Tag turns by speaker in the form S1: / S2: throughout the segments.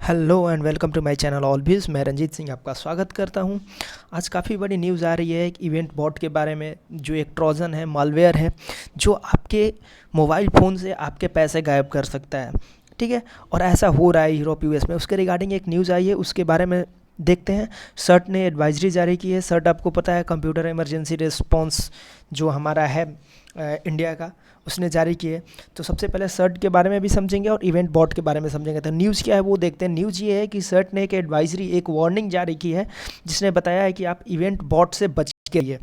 S1: Hello and welcome to my channel always. मैं रंजीत सिंह आपका स्वागत करता हूं। आज काफ़ी बड़ी न्यूज़ आ रही है एक इवेंट बॉट के बारे में, जो एक ट्रोजन है, मालवेयर है, जो आपके मोबाइल फ़ोन से आपके पैसे गायब कर सकता है। ठीक है, और ऐसा हो रहा है यूरोप यूएस में। उसके रिगार्डिंग एक न्यूज़ आई है, उसके बारे में देखते हैं। सर्ट ने एडवाइजरी जारी की है। सर्ट आपको पता है, कंप्यूटर इमरजेंसी रिस्पॉन्स जो हमारा है इंडिया का, उसने जारी की है। तो सबसे पहले सर्ट के बारे में भी समझेंगे और इवेंट बॉट के बारे में समझेंगे। तो न्यूज़ क्या है वो देखते हैं। न्यूज़ ये है कि सर्ट ने एक एडवाइजरी, एक वार्निंग जारी की है, जिसने बताया है कि आप इवेंट बॉट से बच के रहिए।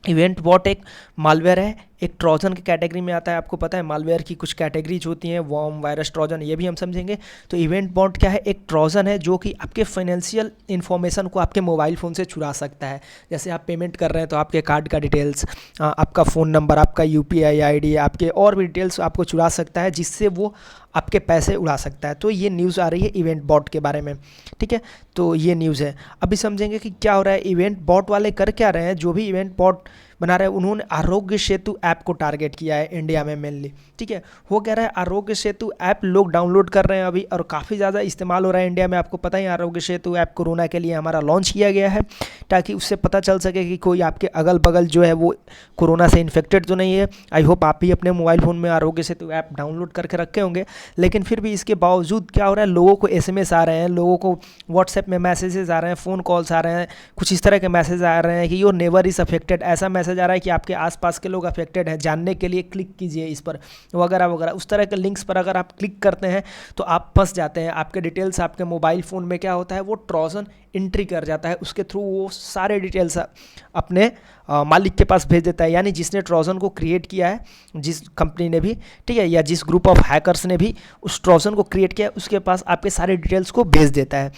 S1: इवेंट बॉट एक मालवेयर है, एक ट्रोजन की कैटेगरी में आता है। आपको पता है मालवेयर की कुछ कैटेगरीज होती हैं, वॉर्म, वायरस, ट्रोजन, ये भी हम समझेंगे। तो इवेंट बॉट क्या है? एक ट्रोजन है जो कि आपके फाइनेंशियल इन्फॉर्मेशन को आपके मोबाइल फ़ोन से चुरा सकता है। जैसे आप पेमेंट कर रहे हैं तो आपके कार्ड का डिटेल्स, आपका फ़ोन नंबर, आपका यूपीआई आईडी, आपके और भी डिटेल्स आपको चुरा सकता है, जिससे वो आपके पैसे उड़ा सकता है। तो ये न्यूज़ आ रही है इवेंट बॉट के बारे में। ठीक है, तो ये न्यूज़ है। अभी समझेंगे कि क्या हो रहा है। इवेंट बॉट वाले कर क्या रहे हैं? जो भी इवेंट बॉट बना रहे हैं, उन्होंने आरोग्य सेतु ऐप को टारगेट किया है इंडिया में मेनली। ठीक है, हो क्या रहा है, आरोग्य सेतु ऐप लोग डाउनलोड कर रहे हैं अभी, और काफ़ी ज़्यादा इस्तेमाल हो रहा है इंडिया में। आपको पता ही, आरोग्य सेतु ऐप कोरोना के लिए हमारा लॉन्च किया गया है, ताकि उससे पता चल सके कि कोई आपके अगल बगल जो है वो कोरोना से इन्फेक्टेड तो नहीं है। आई होप आप भी अपने मोबाइल फ़ोन में आरोग्य सेतु ऐप डाउनलोड करके रखे होंगे। लेकिन फिर भी इसके बावजूद क्या हो रहा है, लोगों को एसएमएस आ रहे हैं, लोगों को व्हाट्सएप में मैसेजेस आ रहे हैं, फ़ोन कॉल्स आ रहे हैं, कुछ इस तरह के मैसेज आ रहे हैं कि योर नेबर इज़ अफेक्टेड। ऐसा मैसेज आ रहा है कि आपके आसपास के लोग अफेक्टेड हैं, जानने के लिए क्लिक कीजिए इस पर, वगैरह वगैरह। उस तरह के लिंक्स पर अगर आप क्लिक करते हैं तो आप फंस जाते हैं। आपके डिटेल्स आपके मोबाइल फ़ोन में क्या होता है, वो ट्रोजन एंट्री कर जाता है। उसके थ्रू वो सारे डिटेल्स अपने मालिक के पास भेज देता है। यानी जिसने ट्रोजन को क्रिएट किया है, जिस कंपनी ने भी, ठीक है, या जिस ग्रुप ऑफ हैकर्स ने भी उस ट्रोजन को क्रिएट किया है, उसके पास आपके सारे डिटेल्स को भेज देता है,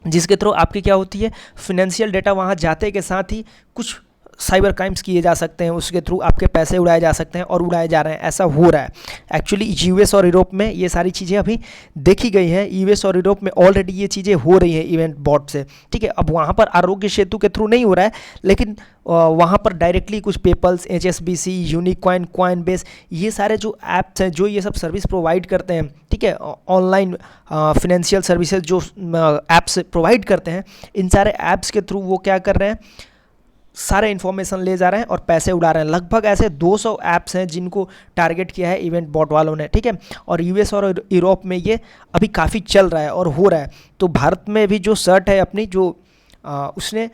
S1: जिसके थ्रू आपकी क्या होती है, फिनेंशियल डेटा वहाँ जाते के साथ ही कुछ साइबर क्राइम्स किए जा सकते हैं। उसके थ्रू आपके पैसे उड़ाए जा सकते हैं, और उड़ाए जा रहे हैं, ऐसा हो रहा है। एक्चुअली यूएस और यूरोप में ये सारी चीज़ें अभी देखी गई हैं। यूएस और यूरोप में ऑलरेडी ये चीज़ें हो रही हैं इवेंट बॉट से। ठीक है, अब वहाँ पर आरोग्य सेतु के थ्रू नहीं हो रहा है, लेकिन वहाँ पर डायरेक्टली कुछ पेपल्स, एचएसबीसी, यूनिकॉइन, कॉइनबेस, ये सारे जो ऐप्स हैं, जो ये सब सर्विस प्रोवाइड करते हैं, ठीक है, ऑनलाइन फिनेंशियल सर्विसेज जो ऐप्स प्रोवाइड करते हैं, इन सारे ऐप्स के थ्रू वो क्या कर रहे हैं, सारे इन्फॉर्मेशन ले जा रहे हैं और पैसे उड़ा रहे हैं। लगभग ऐसे 200 ऐप्स हैं जिनको टारगेट किया है इवेंट बॉट वालों ने। ठीक है, और यूएस और यूरोप में ये अभी काफ़ी चल रहा है और हो रहा है। तो भारत में भी जो सर्ट है अपनी, जो उसने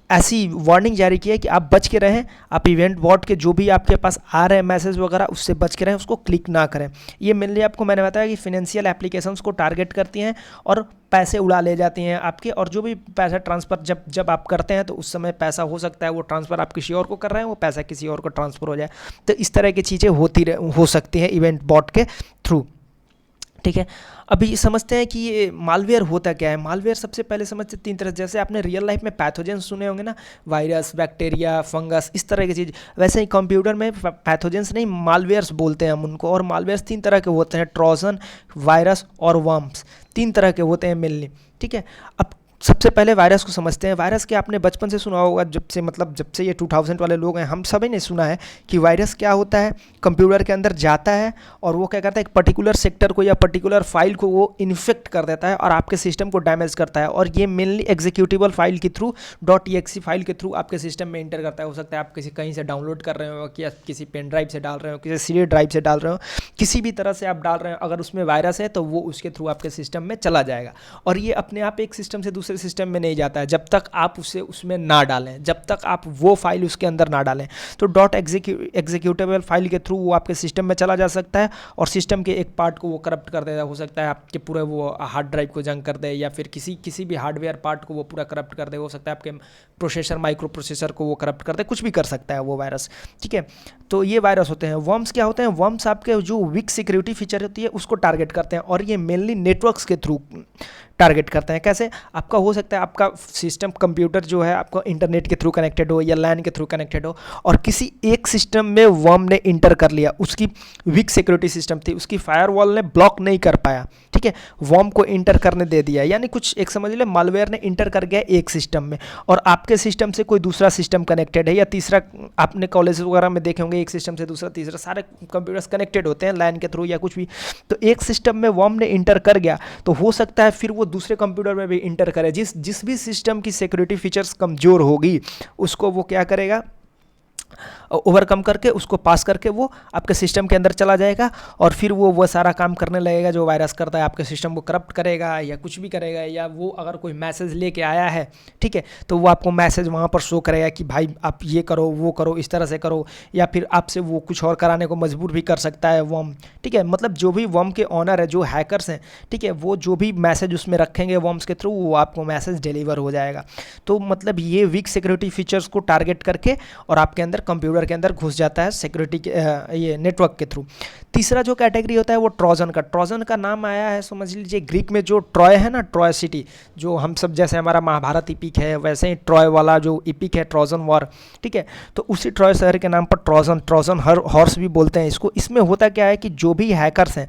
S1: ऐसी वार्निंग जारी की है कि आप बच के रहें। आप इवेंट बॉट के जो भी आपके पास आ रहे हैं मैसेज वगैरह, उससे बच के रहें, उसको क्लिक ना करें। ये मेनली आपको मैंने बताया कि फिनेंशियल एप्लीकेशंस को टारगेट करती हैं और पैसे उड़ा ले जाती हैं आपके। और जो भी पैसा ट्रांसफ़र जब आप करते हैं, तो उस समय पैसा हो सकता है वो ट्रांसफ़र आप किसी और को कर रहे हैं, वो पैसा किसी और को ट्रांसफ़र हो जाए। तो इस तरह की चीज़ें हो सकती हैं इवेंट बॉट के थ्रू। ठीक है, अभी समझते हैं कि ये मालवेयर होता क्या है। मालवेयर सबसे पहले समझते हैं 3 तरह। जैसे आपने रियल लाइफ में पैथोजन सुने होंगे ना, वायरस, बैक्टीरिया, फंगस, इस तरह की चीज़, वैसे ही कंप्यूटर में पैथोजेंस नहीं, मालवेयर्स बोलते हैं हम उनको। और मालवेयर्स 3 तरह के होते हैं, ट्रोजन, वायरस और वर्म्स। 3 तरह के होते हैं मेनली। ठीक है, अब सबसे पहले वायरस को समझते हैं। वायरस क्या आपने बचपन से सुना होगा, जब से ये 2000 वाले लोग हैं, हम सभी ने सुना है कि वायरस क्या होता है, कंप्यूटर के अंदर जाता है और वो क्या करता है, एक पर्टिकुलर सेक्टर को या पर्टिकुलर फाइल को वो इन्फेक्ट कर देता है और आपके सिस्टम को डैमेज करता है। और ये मेनली एग्जीक्यूटिबल फाइल के थ्रू, .exe फाइल के थ्रू आपके सिस्टम में इंटर करता है। हो सकता है आप कहीं से डाउनलोड कर रहे हो, या किसी पेन ड्राइव से डाल रहे हो, किसी सीडी ड्राइव से डाल रहे हो, किसी भी तरह से आप डाल रहे हो, अगर उसमें वायरस है तो वो उसके थ्रू आपके सिस्टम में चला जाएगा। और ये अपने आप एक सिस्टम से दूसरे सिस्टम में नहीं जाता है जब तक आप उसे उसमें ना डालें, जब तक आप वो फाइल उसके अंदर ना डालें। तो एग्जीक्यूटेबल फाइल के थ्रू वो आपके सिस्टम में चला जा सकता है और सिस्टम के एक पार्ट को वो करप्ट कर देगा। हो सकता है आपके पूरे वो हार्ड ड्राइव को जंग कर दे, या फिर किसी भी हार्डवेयर पार्ट को वो पूरा करप्ट कर दे। हो सकता है आपके प्रोसेसर, माइक्रो प्रोसेसर को वो करप्ट कर दे, कुछ भी कर सकता है वो वायरस। ठीक है, तो ये वायरस होते हैं। वर्म्स क्या होते हैं? वर्म्स आपके जो वीक सिक्योरिटी फीचर होती है उसको टारगेट करते हैं, और ये मेनली नेटवर्क्स के थ्रू टारगेट करते हैं। कैसे? आपका हो सकता है आपका सिस्टम, कंप्यूटर जो है आपका इंटरनेट के थ्रू कनेक्टेड हो या लैन के थ्रू कनेक्टेड हो, और किसी एक सिस्टम में वर्म ने इंटर कर लिया, उसकी वीक सिक्योरिटी सिस्टम थी, उसकी फायरवॉल ने ब्लॉक नहीं कर पाया। ठीक ठीक है, वॉर्म को इंटर करने दे दिया, यानी कुछ एक समझ ले मालवेयर ने इंटर कर गया एक सिस्टम में, और आपके सिस्टम से कोई दूसरा सिस्टम कनेक्टेड है, या तीसरा, आपने कॉलेज वगैरह में देखे होंगे एक सिस्टम से दूसरा तीसरा सारे कंप्यूटर्स कनेक्टेड होते हैं लाइन के थ्रू या कुछ भी, तो एक सिस्टम में वॉर्म ने इंटर कर गया तो हो सकता है फिर वो दूसरे कंप्यूटर में भी इंटर करे, जिस भी सिस्टम की सिक्योरिटी फीचर्स कमज़ोर होगी उसको वो क्या करेगा, ओवरकम करके उसको पास करके वो आपके सिस्टम के अंदर चला जाएगा, और फिर वो सारा काम करने लगेगा जो वायरस करता है, आपके सिस्टम को करप्ट करेगा या कुछ भी करेगा, या वो अगर कोई मैसेज लेके आया है, ठीक है, तो वो आपको मैसेज वहाँ पर शो करेगा कि भाई आप ये करो वो करो इस तरह से करो, या फिर आपसे वो कुछ और कराने को मजबूर भी कर सकता है वॉर्म, ठीक है। मतलब जो भी वॉर्म के ऑनर है, जो हैकर्स हैं, ठीक है, वो जो भी मैसेज उसमें रखेंगे वॉर्म्स के थ्रू, वो आपको मैसेज डिलीवर हो जाएगा। तो मतलब ये वीक सिक्योरिटी फीचर्स को टारगेट करके और आपके अंदर कंप्यूटर के अंदर घुस जाता है सिक्योरिटी के ये नेटवर्क के थ्रू। तीसरा जो कैटेगरी होता है वो ट्रोजन का। ट्रोजन का नाम आया है, समझ लीजिए ग्रीक में जो ट्रॉय है ना, ट्रॉय सिटी, जो हम सब जैसे हमारा महाभारत इपिक है वैसे ही ट्रॉय वाला जो इपिक है ट्रोजन वॉर, ठीक है, तो उसी ट्रॉय शहर के नाम पर ट्रोजन हॉर्स भी बोलते हैं इसको। इसमें होता क्या है कि जो भी हैकर्स हैं,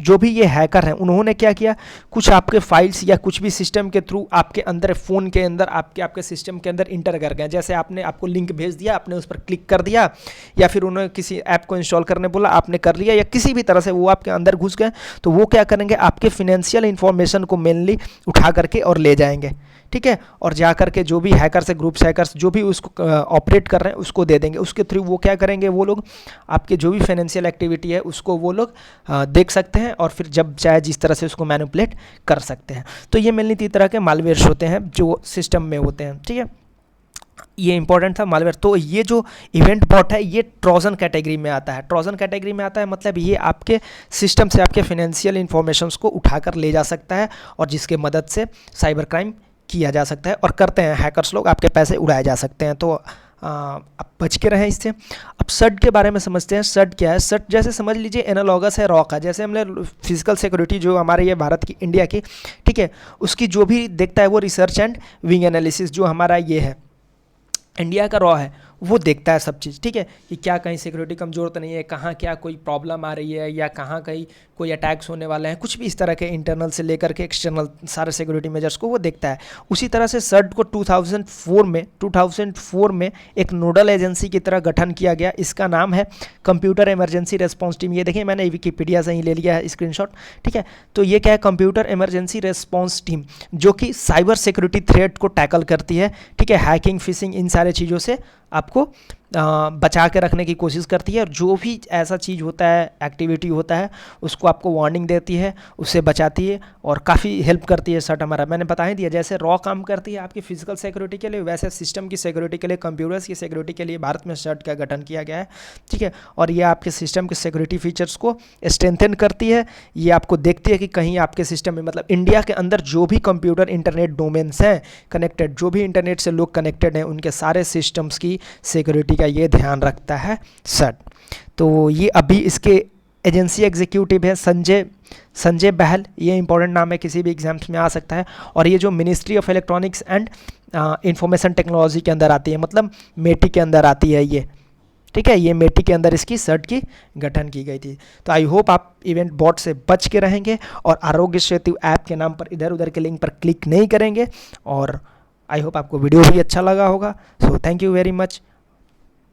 S1: जो भी ये हैकर हैं, उन्होंने क्या किया, कुछ आपके फाइल्स या कुछ भी सिस्टम के थ्रू आपके अंदर फ़ोन के अंदर आपके सिस्टम के अंदर इंटर कर गए। जैसे आपको लिंक भेज दिया, आपने उस पर क्लिक कर दिया, या फिर उन्होंने किसी ऐप को इंस्टॉल करने बोला, आपने कर लिया, या किसी भी तरह से वो आपके अंदर घुस गए, तो वो क्या करेंगे, आपके फिनेंशियल इन्फॉर्मेशन को मेनली उठा करके और ले जाएंगे, ठीक है, और जा करके जो भी हैकर्स है, ग्रुप्स हैकर्स जो भी उसको ऑपरेट कर रहे हैं उसको दे देंगे। उसके थ्रू वो क्या करेंगे, वो लोग आपके जो भी फाइनेंशियल एक्टिविटी है उसको वो लोग देख सकते हैं, और फिर जब चाहे जिस तरह से उसको मैनिपुलेट कर सकते हैं। तो ये मेनली 3 तरह के मालवेयर्स होते हैं जो सिस्टम में होते हैं, ठीक है, ये इंपॉर्टेंट था मालवेयर। तो ये जो इवेंट बॉट है ये ट्रोजन कैटेगरी में आता है। ट्रोजन कैटेगरी में आता है मतलब ये आपके सिस्टम से आपके फाइनेंशियल इन्फॉर्मेशंस को उठाकर ले जा सकता है, और जिसके मदद से साइबर क्राइम किया जा सकता है, और करते हैं हैकर्स लोग, आपके पैसे उड़ाए जा सकते हैं। तो आप बच के रहें इससे। अब सर्ट के बारे में समझते हैं। सर्ट क्या है? सर्ट जैसे समझ लीजिए एनालॉगस है रॉ का। जैसे हमने फिजिकल सिक्योरिटी जो हमारे ये भारत की इंडिया की, ठीक है, उसकी जो भी देखता है वो रिसर्च एंड विंग एनालिसिस जो हमारा ये है इंडिया का रॉ है, वो देखता है सब चीज़, ठीक है, कि क्या कहीं सिक्योरिटी कमज़ोर तो नहीं है, कहाँ क्या कोई प्रॉब्लम आ रही है, या कहाँ कहीं कोई अटैक्स होने वाले हैं, कुछ भी इस तरह के इंटरनल से लेकर के एक्सटर्नल सारे सिक्योरिटी मेजर्स को वो देखता है। उसी तरह से सर्ट को 2004 में एक नोडल एजेंसी की तरह गठन किया गया। इसका नाम है कंप्यूटर इमरजेंसी रेस्पॉन्स टीम। ये देखिए मैंने विकिपीडिया से ही ले लिया है स्क्रीनशॉट, ठीक है। तो ये क्या है, कंप्यूटर इमरजेंसी रेस्पॉन्स टीम, जो कि साइबर सिक्योरिटी थ्रेट को टैकल करती है, ठीक है, हैकिंग, फिशिंग, इन सारे चीज़ों से आपको बचा के रखने की कोशिश करती है, और जो भी ऐसा चीज़ होता है, एक्टिविटी होता है, उसको आपको वार्निंग देती है, उससे बचाती है, और काफ़ी हेल्प करती है। सर्ट हमारा मैंने बता ही दिया, जैसे रॉ काम करती है आपकी फिजिकल सिक्योरिटी के लिए, वैसे सिस्टम की सिक्योरिटी के लिए, कंप्यूटर्स की सिक्योरिटी के लिए भारत में सर्ट का गठन किया गया है, ठीक है। और ये आपके सिस्टम के सिक्योरिटी फीचर्स को स्ट्रेंथन करती है। ये आपको देखती है कि कहीं आपके सिस्टम में, मतलब इंडिया के अंदर जो भी कंप्यूटर इंटरनेट डोमेन्स हैं कनेक्टेड, जो भी इंटरनेट से लोग कनेक्टेड हैं, उनके सारे सिस्टम्स की सिक्योरिटी का ये ध्यान रखता है सर्ट। तो ये अभी इसके एजेंसी एग्जीक्यूटिव है संजय बहल, ये इंपॉर्टेंट नाम है, किसी भी एग्जाम्स में आ सकता है। और ये जो ministry of electronics and information technology के अंदर आती है, मतलब मेटी के अंदर आती है ये, ठीक है, ये मेटी के अंदर इसकी सर्ट की गठन की गई थी। तो आई होप आप इवेंट बॉट से बच के रहेंगे, और आरोग्य सेतु ऐप के नाम पर इधर उधर के लिंक पर क्लिक नहीं करेंगे। और आई होप आपको वीडियो भी अच्छा लगा होगा। So thank you very much.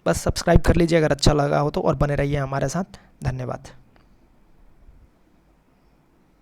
S1: बस सब्सक्राइब कर लीजिए अगर अच्छा लगा हो तो, और बने रहिए हमारे साथ। धन्यवाद।